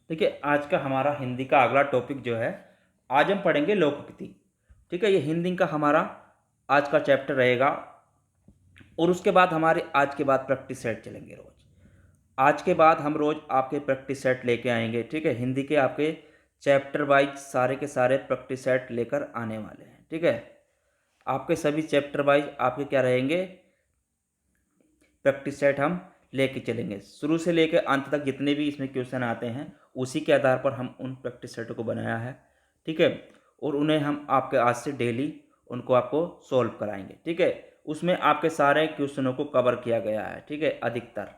देखिए, आज का हमारा हिंदी का अगला टॉपिक जो है, आज हम पढ़ेंगे लोकोक्ति। ठीक है, ये हिंदी का हमारा आज का चैप्टर रहेगा और उसके बाद हमारे आज के बाद प्रैक्टिस सेट चलेंगे रोज़। आज के बाद हम रोज़ आपके प्रैक्टिस सेट लेके आएँगे, ठीक है? हिंदी के आपके चैप्टर वाइज़ सारे के सारे प्रैक्टिस सेट लेकर आने वाले हैं, ठीक है? आपके सभी चैप्टर वाइज़ आपके क्या रहेंगे, प्रैक्टिस सेट हम लेके चलेंगे। शुरू से लेके अंत तक जितने भी इसमें क्वेश्चन आते हैं, उसी के आधार पर हम उन प्रैक्टिस सेटों को बनाया है, ठीक है? और उन्हें हम आपके आज से डेली उनको आपको सॉल्व कराएँगे, ठीक है? उसमें आपके सारे क्वेश्चनों को कवर किया गया है, ठीक है? अधिकतर,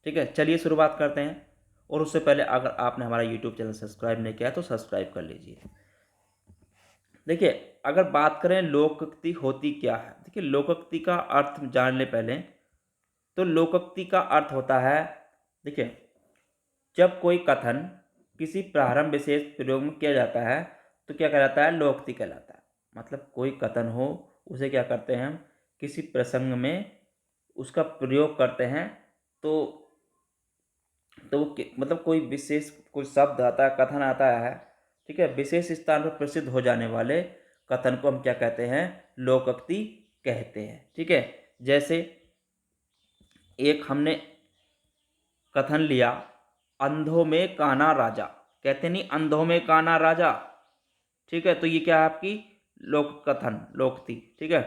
ठीक है? चलिए शुरुआत करते हैं और उससे पहले अगर आपने हमारा यूट्यूब चैनल सब्सक्राइब नहीं किया है, तो सब्सक्राइब कर लीजिए। देखिए, अगर बात करें लोकोक्ति होती क्या है? देखिए, लोकोक्ति का अर्थ जान लें पहले। तो लोकोक्ति का अर्थ होता है, देखिए, जब कोई कथन किसी प्रारंभ विशेष प्रयोग में किया जाता है तो क्या कहलाता है, लोकोक्ति कहलाता है। मतलब कोई कथन हो, उसे क्या करते हैं हम, किसी प्रसंग में उसका प्रयोग करते हैं। तो मतलब कोई विशेष कोई शब्द आता है, कथन आता है, ठीक है, विशेष स्थान पर प्रसिद्ध हो जाने वाले कथन को हम क्या कहते हैं, लोकोक्ति कहते हैं, ठीक है? जैसे एक हमने कथन लिया, अंधों में काना राजा। कहते नहीं, अंधों में काना राजा, ठीक है? तो ये क्या है, आपकी लोक कथन, लोकोक्ति, ठीक है?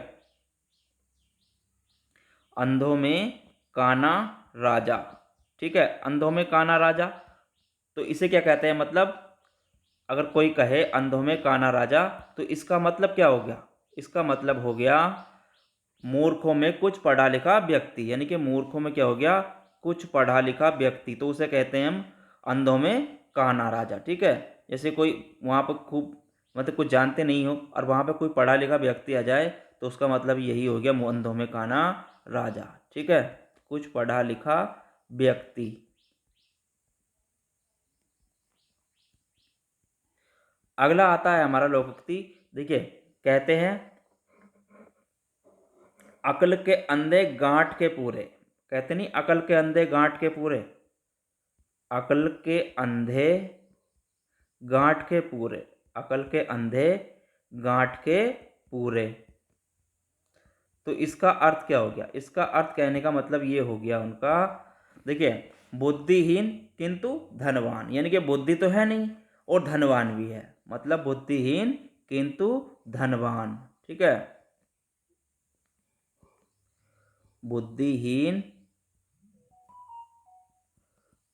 अंधों में काना राजा, ठीक है? अंधों में काना राजा, तो इसे क्या कहते हैं, मतलब अगर कोई कहे अंधों में काना राजा, तो इसका मतलब क्या हो गया, इसका मतलब हो गया मूर्खों में कुछ पढ़ा लिखा व्यक्ति, यानी कि मूर्खों में क्या हो गया, कुछ पढ़ा लिखा व्यक्ति, तो उसे कहते हैं हम अंधों में काना राजा, ठीक है? जैसे कोई वहाँ पर खूब मतलब कुछ जानते नहीं हो और वहाँ पे कोई पढ़ा लिखा व्यक्ति आ जाए, तो उसका मतलब यही हो गया अंधों में काना राजा, ठीक है? कुछ पढ़ा लिखा व्यक्ति। अगला आता है हमारा लोकोक्ति। देखिए, कहते हैं अकल के अंधे गांठ के पूरे। कहते नहीं, अकल के अंधे गांठ के पूरे। अकल के अंधे गांठ के पूरे। अकल के अंधे गांठ के पूरे। तो इसका अर्थ क्या हो गया, इसका अर्थ कहने का मतलब ये हो गया उनका, देखिए, बुद्धिहीन किंतु धनवान, यानी कि बुद्धि तो है नहीं और धनवान भी है, मतलब बुद्धिहीन किंतु धनवान, ठीक है? बुद्धिहीन,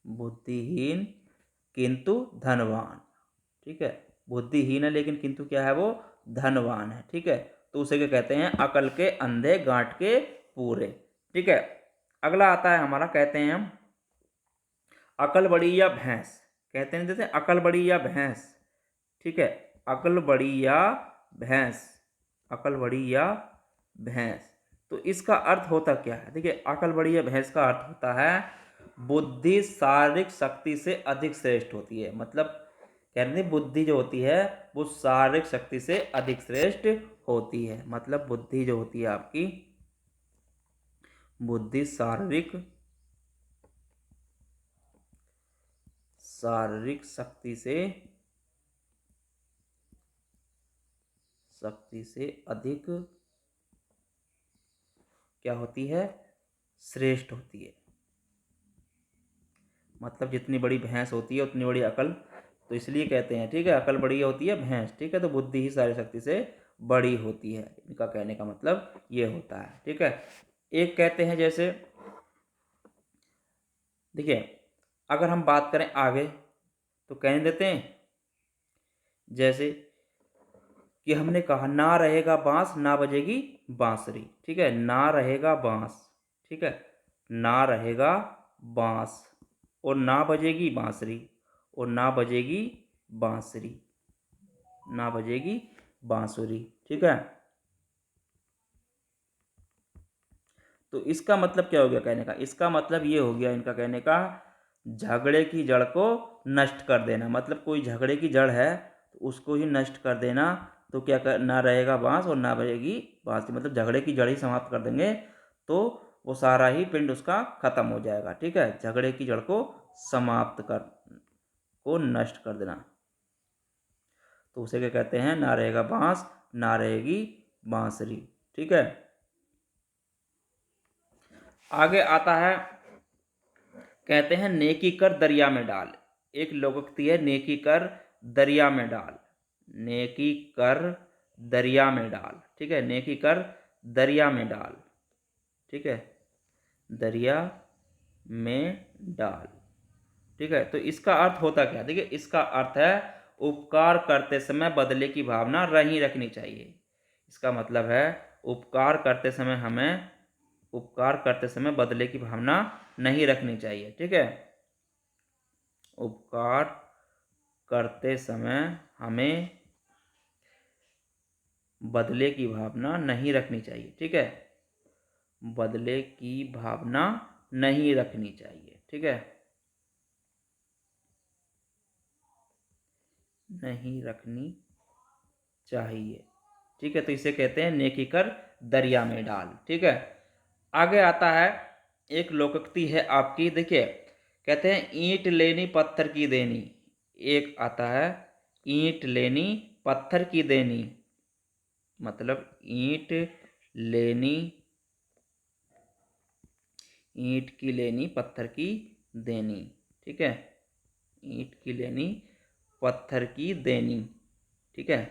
बुद्धिहीन किंतु धनवान, ठीक है? बुद्धिहीन है लेकिन किंतु क्या है, वो धनवान है, ठीक है? तो उसे क्या कहते हैं, अकल के अंधे गांठ के पूरे, ठीक है? अगला आता है हमारा, कहते हैं हम अकल बड़ी या भैंस। कहते हैं जैसे अकल बड़ी या भैंस, ठीक है? अकल बड़ी या भैंस, अकल बड़ी या भैंस। तो इसका अर्थ होता क्या है, देखिए, अकल बड़ी या भैंस का अर्थ होता है बुद्धि शारीरिक शक्ति से अधिक श्रेष्ठ होती है। मतलब कहते हैं बुद्धि जो होती है वो शारीरिक शक्ति से अधिक श्रेष्ठ होती है। मतलब बुद्धि जो होती है आपकी, बुद्धि शारीरिक शारीरिक शक्ति से अधिक क्या होती है, श्रेष्ठ होती है। मतलब जितनी बड़ी भैंस होती है उतनी बड़ी अकल, तो इसलिए कहते हैं, ठीक है, अकल बड़ी होती है भैंस, ठीक है? तो बुद्धि ही सारी शक्ति से बड़ी होती है, इनका कहने का मतलब ये होता है, ठीक है? एक कहते हैं जैसे, देखिए, अगर हम बात करें आगे तो कहने देते हैं जैसे कि हमने कहा ना रहेगा बांस ना बजेगी बांसुरी, ठीक है? ना रहेगा बांस, ठीक है? ना रहेगा बांस और ना बजेगी बांसुरी, और ना बजेगी बांसुरी, ना बजेगी बांसुरी, ठीक है? तो इसका मतलब क्या हो गया कहने का, इसका मतलब ये हो गया इनका कहने का, झगड़े की जड़ को नष्ट कर देना। मतलब कोई झगड़े की जड़ है तो उसको ही नष्ट कर देना, तो क्या कर, ना रहेगा बांस और ना बजेगी बांसुरी, मतलब झगड़े की जड़ ही समाप्त कर देंगे तो वो सारा ही पिंड उसका खत्म हो जाएगा, ठीक है? झगड़े की जड़ को समाप्त कर को नष्ट कर देना। तो उसे क्या कहते हैं? ना रहेगा बांस, ना रहेगी बांसुरी। ठीक है, आगे आता है, कहते हैं नेकी कर दरिया में डाल। एक लोकोक्ति है, नेकी कर दरिया में डाल। नेकी कर दरिया में डाल। ठीक है, नेकी कर दरिया में डाल। ठीक है, दरिया में डाल। ठीक है, तो इसका अर्थ होता क्या? देखिए, इसका अर्थ है उपकार करते समय बदले की भावना नहीं रखनी चाहिए। इसका मतलब है उपकार करते समय हमें उपकार करते समय बदले की भावना नहीं रखनी चाहिए। ठीक है, उपकार करते समय हमें बदले की भावना नहीं रखनी चाहिए। ठीक है, बदले की भावना नहीं रखनी चाहिए। ठीक है, नहीं रखनी चाहिए। ठीक है, तो इसे कहते हैं नेकी कर दरिया में डाल। ठीक है, आगे आता है, एक लोकोक्ति है आपकी, देखिए, कहते हैं ईंट लेनी पत्थर की देनी। एक आता है, ईंट लेनी पत्थर की देनी, मतलब ईंट लेनी, ईंट की लेनी पत्थर की देनी। ठीक है, ईंट की लेनी पत्थर की देनी। ठीक है,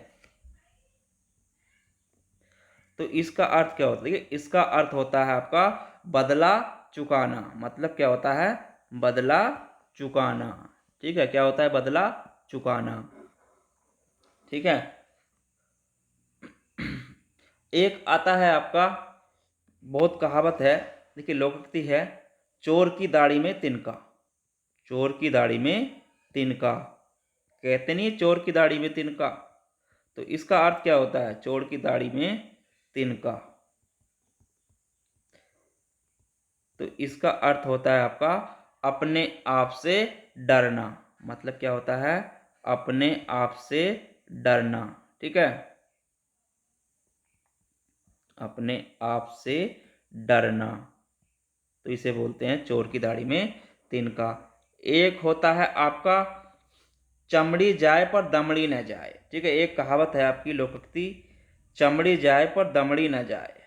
तो इसका अर्थ क्या होता है? देखिए, इसका अर्थ होता है आपका बदला चुकाना। मतलब क्या होता है? बदला चुकाना। ठीक है, क्या होता है? बदला चुकाना। ठीक है, एक आता है आपका, बहुत कहावत है, देखिए लोकोक्ति है, चोर की दाढ़ी में तिनका। चोर की दाढ़ी में तिनका, कहते नहीं चोर की दाढ़ी में तिनका। तो इसका अर्थ क्या होता है? चोर की दाढ़ी में तिनका। तो इसका अर्थ होता है आपका अपने आप से डरना। मतलब क्या होता है? अपने आप से डरना। ठीक है, अपने आप से डरना, तो इसे बोलते हैं चोर की दाढ़ी में तिनका। एक होता है आपका चमड़ी जाए पर दमड़ी न जाए। ठीक है, एक कहावत है आपकी लोकोक्ति, चमड़ी जाए पर दमड़ी न जाए।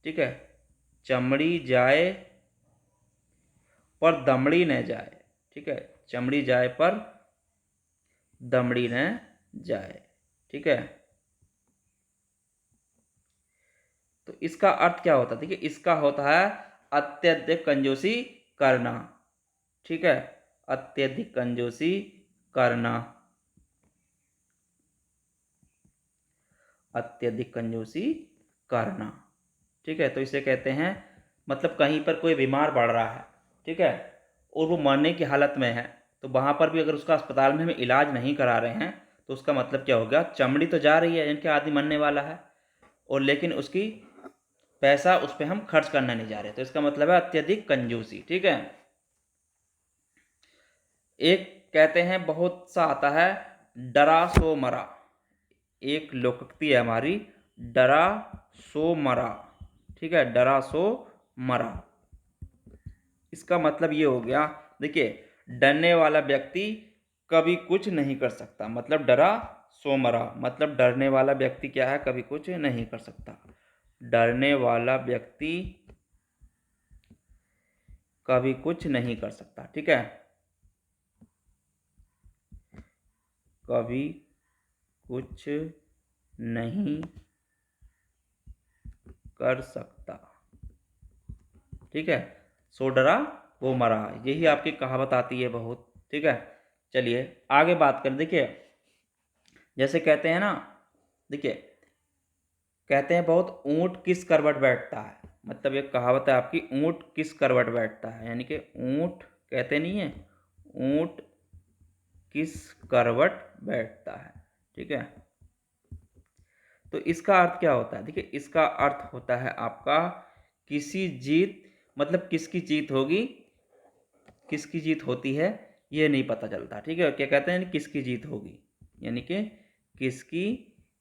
ठीक है, चमड़ी जाए पर दमड़ी न जाए। ठीक है, चमड़ी जाए पर दमड़ी न जाए। ठीक है, तो इसका अर्थ क्या होता है? देखिए, इसका होता है अत्यधिक कंजूसी करना। ठीक है, अत्यधिक कंजूसी करना, अत्यधिक कंजूसी करना। ठीक है, तो इसे कहते हैं, मतलब कहीं पर कोई बीमार पड़ रहा है, ठीक है, और वो मरने की हालत में है, तो वहाँ पर भी अगर उसका अस्पताल में हम इलाज नहीं करा रहे हैं, तो उसका मतलब क्या हो गया? चमड़ी तो जा रही है, यानी कि आदमी मरने वाला है, और लेकिन उसकी पैसा उस पर हम खर्च करना नहीं जा रहे, तो इसका मतलब है अत्यधिक कंजूसी। ठीक है, एक कहते हैं बहुत सा आता है, डरा सो मरा। एक लोकोक्ति है हमारी, डरा सो मरा। ठीक है, डरा सो मरा। इसका मतलब ये हो गया, देखिए, डरने वाला व्यक्ति कभी कुछ नहीं कर सकता। मतलब डरा सो मरा, मतलब डरने वाला व्यक्ति क्या है? कभी कुछ नहीं कर सकता। डरने वाला व्यक्ति कभी कुछ नहीं कर सकता। ठीक है, कभी कुछ नहीं कर सकता। ठीक है, सो डरा वो मरा, यही आपकी कहावत आती है बहुत। ठीक है, चलिए आगे बात करें। देखिए, जैसे कहते हैं ना, देखिए, कहते हैं बहुत, ऊंट किस करवट बैठता है। मतलब एक कहावत है आपकी, ऊंट किस करवट बैठता है, यानी कि ऊंट, कहते नहीं है, ऊंट किस करवट बैठता है। ठीक है, तो इसका अर्थ क्या होता है? देखिए, इसका अर्थ होता है आपका किसी जीत, मतलब किसकी जीत होगी, किसकी जीत होती है ये नहीं पता चलता। ठीक है, क्या कहते हैं? किसकी जीत होगी, यानी कि किसकी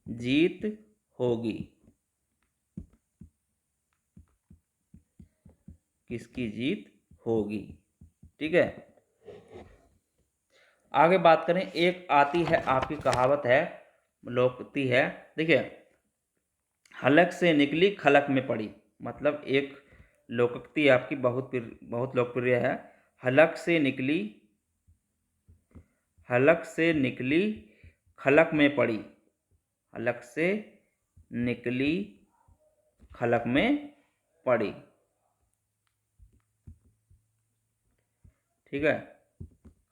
जीत होगी, किसकी जीत होगी। ठीक है, आगे बात करें, एक आती है आपकी कहावत है, लोकोक्ति है। देखिए, हलक से निकली खलक में पड़ी। मतलब एक लोकोक्ति आपकी बहुत लोकप्रिय है। हलक से निकली खलक में पड़ी। हलक से निकली खलक में पड़ी। ठीक है,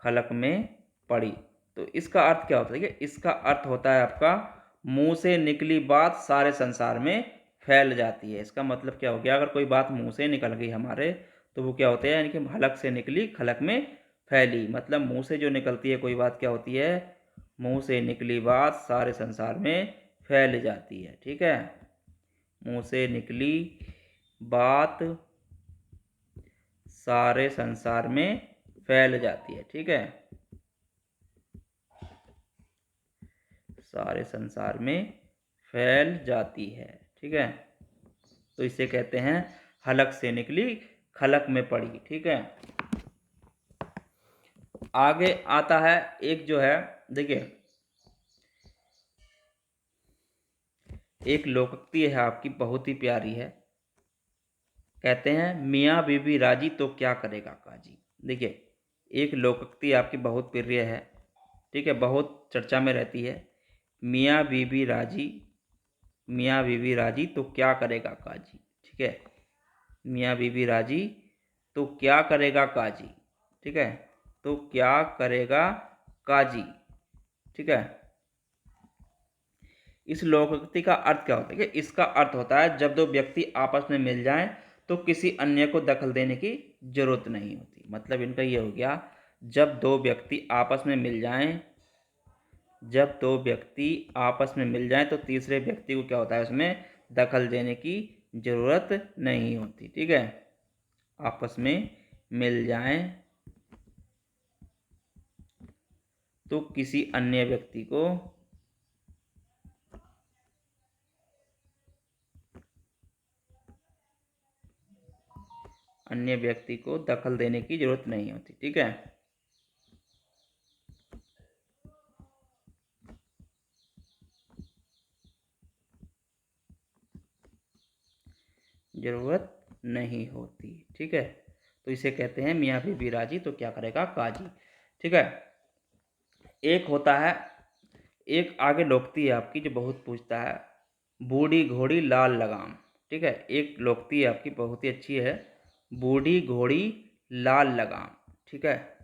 खलक में पड़ी। तो इसका अर्थ क्या होता है? देखिए, इसका अर्थ होता है आपका, मुंह से निकली बात सारे संसार में फैल जाती है। इसका मतलब क्या हो गया? अगर कोई बात मुंह से निकल गई हमारे, तो वो क्या होता है? यानी कि हलक से निकली खलक में फैली। मतलब मुंह से जो निकलती है कोई बात, क्या होती है? मुंह से निकली बात सारे संसार में फैल जाती है। ठीक है, मुंह से निकली बात सारे संसार में फैल जाती है। ठीक है, सारे संसार में फैल जाती है। ठीक है, तो इसे कहते हैं हलक से निकली खलक में पड़ी। ठीक है, आगे आता है एक जो है, देखिए, एक लोकोक्ति है आपकी, बहुत ही प्यारी है। कहते हैं, मियाँ बीबी राजी तो क्या करेगा काजी। देखिए, एक लोकोक्ति आपकी बहुत प्रिय है। ठीक है, बहुत चर्चा में रहती है। मियाँ बीबी राजी तो क्या करेगा काजी। ठीक है, मियाँ बीबी राजी तो क्या करेगा काजी। ठीक है, तो क्या करेगा काजी। ठीक है, इस लोकोक्ति का अर्थ क्या होता है? कि इसका अर्थ होता है, जब दो व्यक्ति आपस में मिल जाएं तो किसी अन्य को दखल देने की जरूरत नहीं होती। मतलब इनका ये हो गया, जब दो व्यक्ति आपस में मिल जाएं तो तीसरे व्यक्ति को क्या होता है? उसमें दखल देने की जरूरत नहीं होती। ठीक है, आपस में मिल जाएं तो किसी अन्य व्यक्ति को दखल देने की जरूरत नहीं होती। ठीक है, जरूरत नहीं होती। ठीक है, तो इसे कहते हैं मियाँ बीबी राजी तो क्या करेगा काजी। ठीक है, एक होता है, एक आगे लोकती है आपकी जो बहुत पूछता है, बूढ़ी घोड़ी लाल लगाम। ठीक है, एक लोकती है आपकी बहुत ही अच्छी है, बूढ़ी घोड़ी लाल लगाम। ठीक है,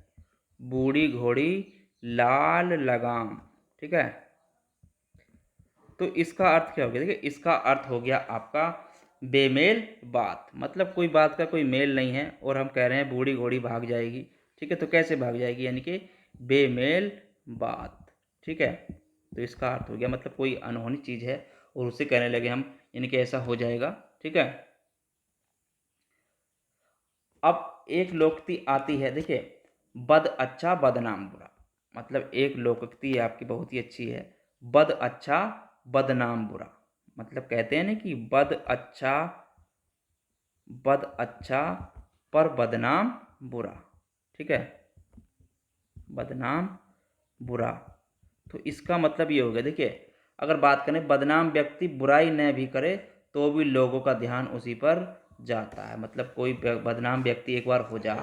बूढ़ी घोड़ी लाल लगाम। ठीक है, तो इसका अर्थ क्या हो गया? देखिए, इसका अर्थ हो गया आपका बेमेल बात। मतलब कोई बात का कोई मेल नहीं है और हम कह रहे हैं बूढ़ी घोड़ी भाग जाएगी। ठीक है, तो कैसे भाग जाएगी? यानी कि बेमेल बात। ठीक है, तो इसका अर्थ हो गया, मतलब कोई अनहोनी चीज़ है और उसे कहने लगे हम, यानी कि ऐसा हो जाएगा। ठीक है, अब एक लोकोक्ति आती है, देखिए, बद अच्छा बदनाम बुरा। मतलब एक लोकोक्ति आपकी बहुत ही अच्छी है, बद अच्छा बदनाम बुरा। मतलब कहते हैं ना कि बद अच्छा पर बदनाम बुरा। ठीक है, बदनाम बुरा। तो इसका मतलब ये हो गया, देखिए, अगर बात करें, बदनाम व्यक्ति बुराई न भी करे तो भी लोगों का ध्यान उसी पर जाता है। मतलब कोई बदनाम व्यक्ति एक बार हो जा,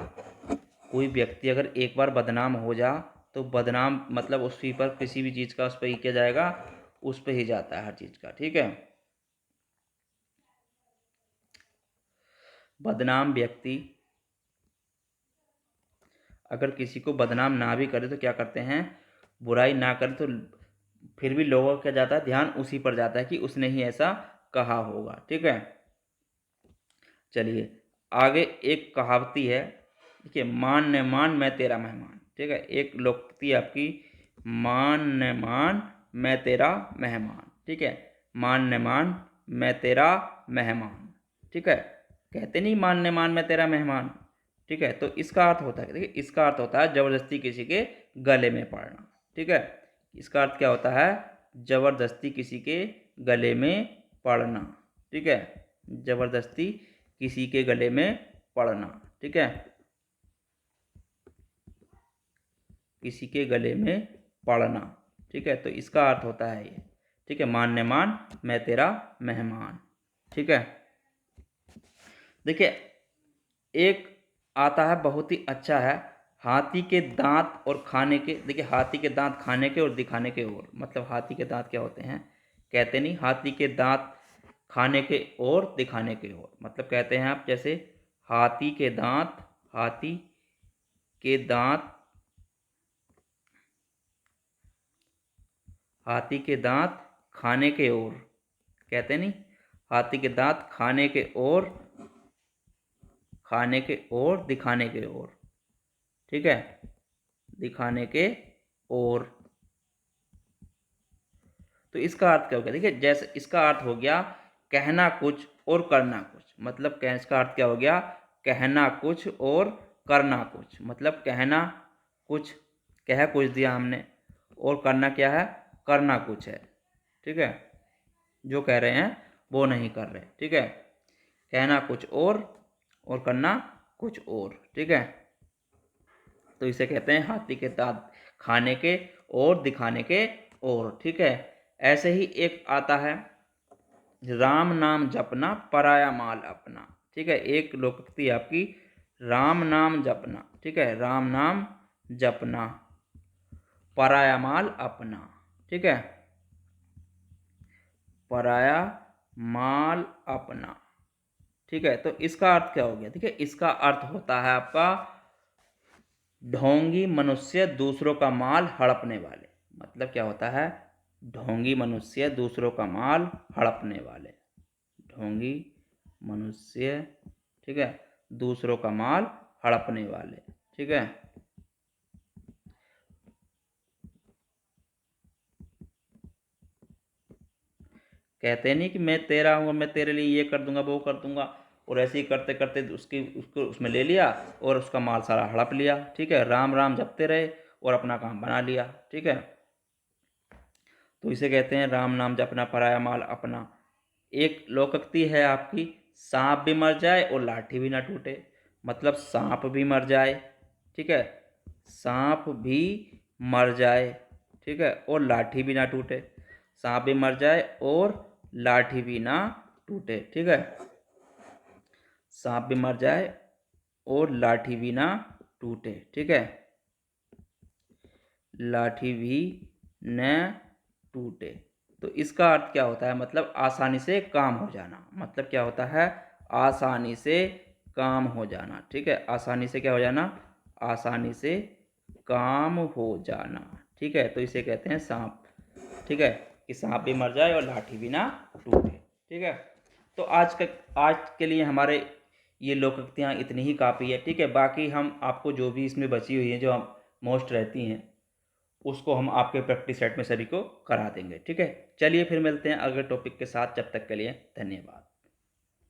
कोई व्यक्ति अगर एक बार बदनाम हो जा, तो बदनाम मतलब उसी पर किसी भी चीज़ का उस पर ही किया जाएगा, उस पर ही जाता है हर चीज़ का। ठीक है, बदनाम व्यक्ति अगर किसी को बदनाम ना भी करे तो क्या करते हैं? बुराई ना करे तो फिर भी लोगों का क्या जाता है? ध्यान उसी पर जाता है कि उसने ही ऐसा कहा होगा। ठीक है, चलिए, आगे एक कहावती है, देखिए, मान न मान मैं तेरा मेहमान। ठीक है, एक लोकोक्ति आपकी, मान न मान मैं तेरा मेहमान। ठीक है, मान न मान मैं तेरा मेहमान। ठीक है, कहते नहीं मान न मान मैं तेरा मेहमान। ठीक है, तो इसका अर्थ होता है, देखिए, इसका अर्थ होता है जबरदस्ती किसी के गले में पड़ना। ठीक है, इसका अर्थ क्या होता है? जबरदस्ती किसी के गले में पड़ना। ठीक है, जबरदस्ती किसी के गले में पड़ना। ठीक है, किसी के गले में पड़ना। ठीक है, तो इसका अर्थ होता है ये। ठीक है, मान न मान मैं तेरा मेहमान। ठीक है, देखिए एक आता है बहुत ही अच्छा है, हाथी के दांत और खाने के। देखिए हाथी के दांत खाने के और दिखाने के और, मतलब हाथी के दांत क्या होते हैं, कहते नहीं हाथी के दांत खाने के और दिखाने के और, मतलब कहते हैं आप जैसे हाथी के दांत, हाथी के दांत, हाथी के दांत खाने के और, कहते नहीं हाथी के दांत खाने के और, खाने के और दिखाने के और। ठीक है, दिखाने के और। तो इसका अर्थ क्या हो गया, देखिए जैसे इसका अर्थ हो गया कहना कुछ और करना कुछ, मतलब इसका अर्थ क्या हो गया, कहना कुछ और करना कुछ, मतलब कहना कुछ, कह कुछ दिया हमने, और करना क्या है, करना कुछ है। ठीक है, जो कह रहे हैं वो नहीं कर रहे। ठीक है, कहना कुछ और करना कुछ और। ठीक है, तो इसे कहते हैं हाथी के दांत खाने के और दिखाने के और। ठीक है, ऐसे ही एक आता है राम नाम जपना पराया माल अपना। ठीक है, एक लोकोक्ति आपकी राम नाम जपना। ठीक है, राम नाम जपना पराया माल अपना। ठीक है, पराया माल अपना। ठीक है, तो इसका अर्थ क्या हो गया, देखिए इसका अर्थ होता है आपका ढोंगी मनुष्य दूसरों का माल हड़पने वाले। मतलब क्या होता है, ढोंगी मनुष्य दूसरों का माल हड़पने वाले, ढोंगी मनुष्य। ठीक है, दूसरों का माल हड़पने वाले। ठीक है, कहते नहीं कि मैं तेरा हूँ, मैं तेरे लिए ये कर दूंगा वो कर दूंगा, और ऐसे ही करते करते उसको उसमें ले लिया और उसका माल सारा हड़प लिया। ठीक है, राम राम जपते रहे और अपना काम बना लिया। ठीक है, तो इसे कहते हैं राम नाम जपना पराया माल अपना। एक लोकोक्ति है आपकी सांप भी मर जाए और लाठी भी ना टूटे, मतलब सांप भी मर जाए। ठीक है, सांप भी मर जाए। ठीक है, और लाठी भी ना टूटे, सांप भी मर जाए और लाठी भी ना टूटे। ठीक है, सांप भी मर जाए और लाठी भी ना टूटे। ठीक है, लाठी भी न टूटे। तो इसका अर्थ क्या होता है, मतलब आसानी से काम हो जाना, मतलब क्या होता है, आसानी से काम हो जाना। ठीक है, आसानी से क्या हो जाना, आसानी से काम हो जाना। ठीक है, तो इसे कहते हैं सांप। ठीक है, कि सांप भी मर जाए और लाठी भी ना टूटे। ठीक है, तो आज के लिए हमारे ये लोकोक्तियाँ इतनी ही काफ़ी है। ठीक है, बाकी हम आपको जो भी इसमें बची हुई है जो हम मोस्ट रहती हैं उसको हम आपके प्रैक्टिस सेट में सभी को करा देंगे। ठीक है, चलिए फिर मिलते हैं अगले टॉपिक के साथ, जब तक के लिए धन्यवाद।